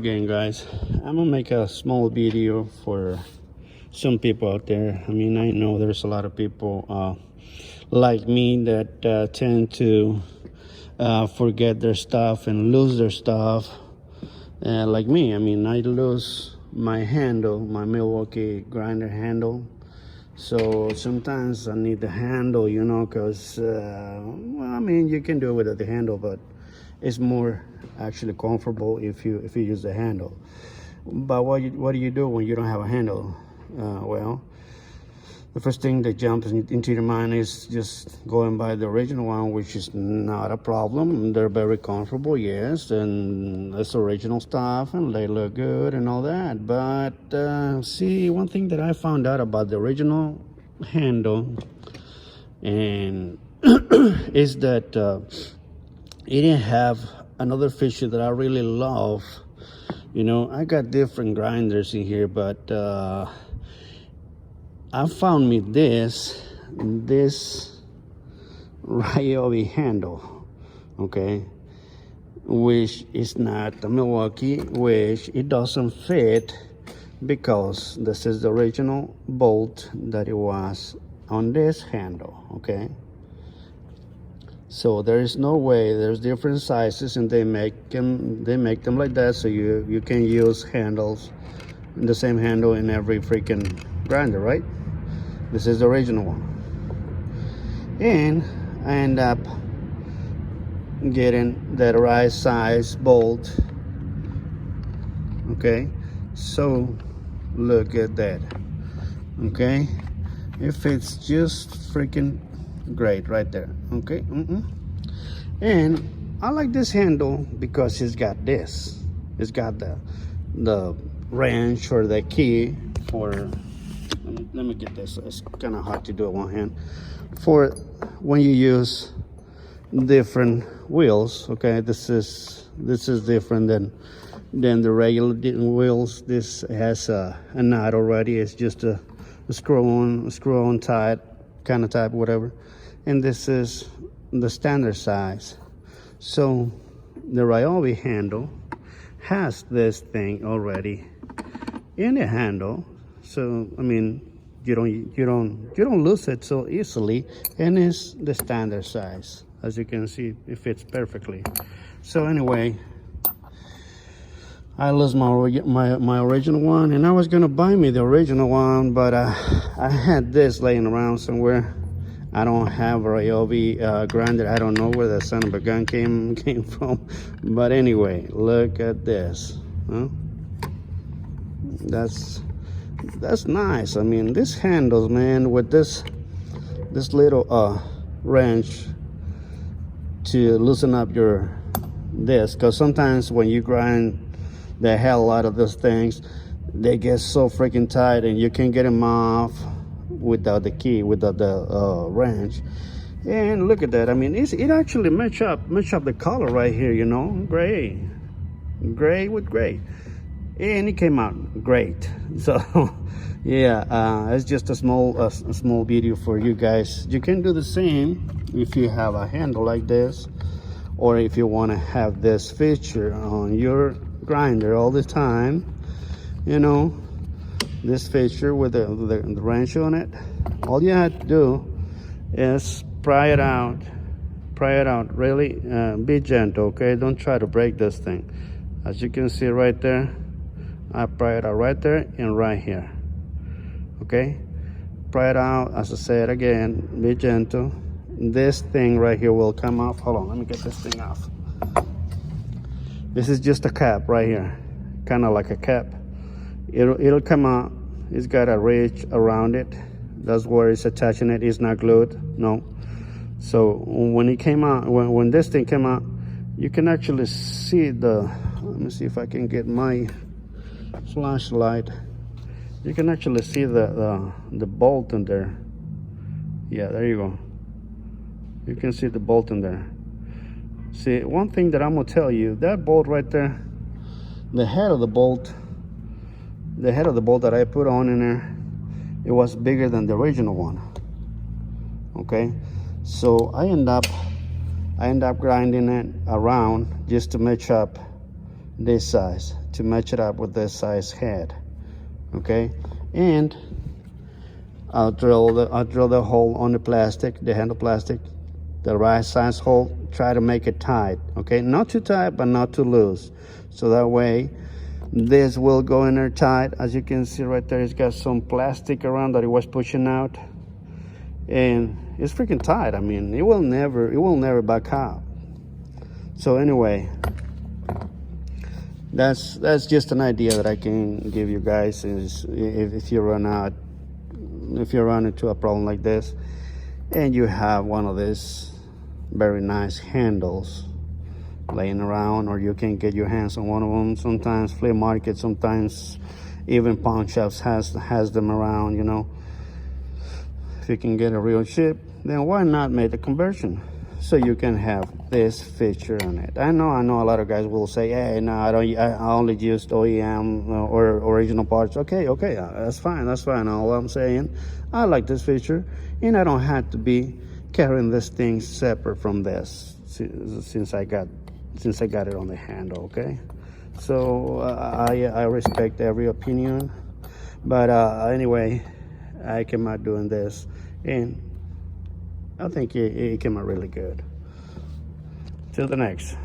Again, guys, I'm gonna make a small video for some people out there. I mean, I know there's a lot of people like me that tend to forget their stuff and lose their stuff. Like me, I mean, I lose my handle, my Milwaukee grinder handle. So sometimes I need the handle, you know, because well, I mean, you can do it without the handle, but it's more actually comfortable if you use the handle. But what do you do when you don't have a handle? Well, the first thing that jumps into your mind is just going by the original one, which is not a problem. They're very comfortable, yes, and it's original stuff, and they look good and all that. But see, one thing that I found out about the original handle and is that it didn't have another feature that I really love. You know, I got different grinders in here, but I found me this Ryobi handle, okay, which is not a Milwaukee, which it doesn't fit because this is the original bolt that it was on this handle, okay. So there is no way. There's different sizes, and they make them like that, so you can use handles, the same handle in every freaking grinder, right? This is the original one, and I end up getting that right size bolt. Okay, so look at that. Okay, it fits just freaking great right there. Okay, and I like this handle because it's got this. It's got the wrench or the key for. Let me get this. It's kind of hard to do it one hand. For when you use different wheels. Okay, this is different than the regular wheels. This has a knot already. It's just a screw on type, kind of type, whatever. And this is the standard size. So the Ryobi handle has this thing already in the handle. So I mean, you don't lose it so easily, and it's the standard size. As you can see, it fits perfectly. So anyway, I lost my original one, and I was gonna buy me the original one, but I had this laying around somewhere. I don't have a Ryobi grinder. I don't know where the son of a gun came from. But anyway, look at this. Huh? That's nice. I mean, this handles, man, with this little wrench to loosen up your disc, because sometimes when you grind the hell out of those things, they get so freaking tight and you can't get them off without the key, without the wrench. And look at that. I mean, it actually match up the color right here, you know, gray with gray, and it came out great. So yeah, it's just a small video for you guys. You can do the same if you have a handle like this, or if you want to have this feature on your grinder all the time, you know, this feature with the wrench on it. All you have to do is pry it out really. Be gentle, okay? Don't try to break this thing. As you can see right there, I pry it out right there and right here. Okay, pry it out. As I said again, be gentle. This thing right here will come off. Hold on, let me get this thing off. This is just a cap right here, kind of like a cap. It'll come out. It's got a ridge around it. That's where it's attaching it. It's not glued, no. So when it came out, when this thing came out, you can actually see let me see if I can get my flashlight. You can actually see the bolt in there. Yeah, there you go. You can see the bolt in there. See, one thing that I'm gonna tell you, that bolt right there, the head of the bolt that I put on in there, it was bigger than the original one. Okay, so I end up grinding it around just to match up this size to match it up with this size head. Okay, and I'll drill the hole on the plastic, the handle plastic, the right size hole. Try to make it tight, okay, not too tight but not too loose, so that way this will go in there tight. As you can see right there, it's got some plastic around that it was pushing out, and it's freaking tight. I mean, it will never back out. So anyway, that's just an idea that I can give you guys, is if you run into a problem like this and you have one of these very nice handles laying around, or you can get your hands on one of them. Sometimes flea market, sometimes even pawn shops has them around, you know. If you can get a real chip, then why not make the conversion so you can have this feature on it? I know a lot of guys will say, hey, no, I only used OEM or original parts. Okay, that's fine. All I'm saying, I like this feature, and I don't have to be carrying this thing separate from this since I got it on the handle. Okay, so I respect every opinion, but anyway, I came out doing this, and I think it came out really good. Till the next.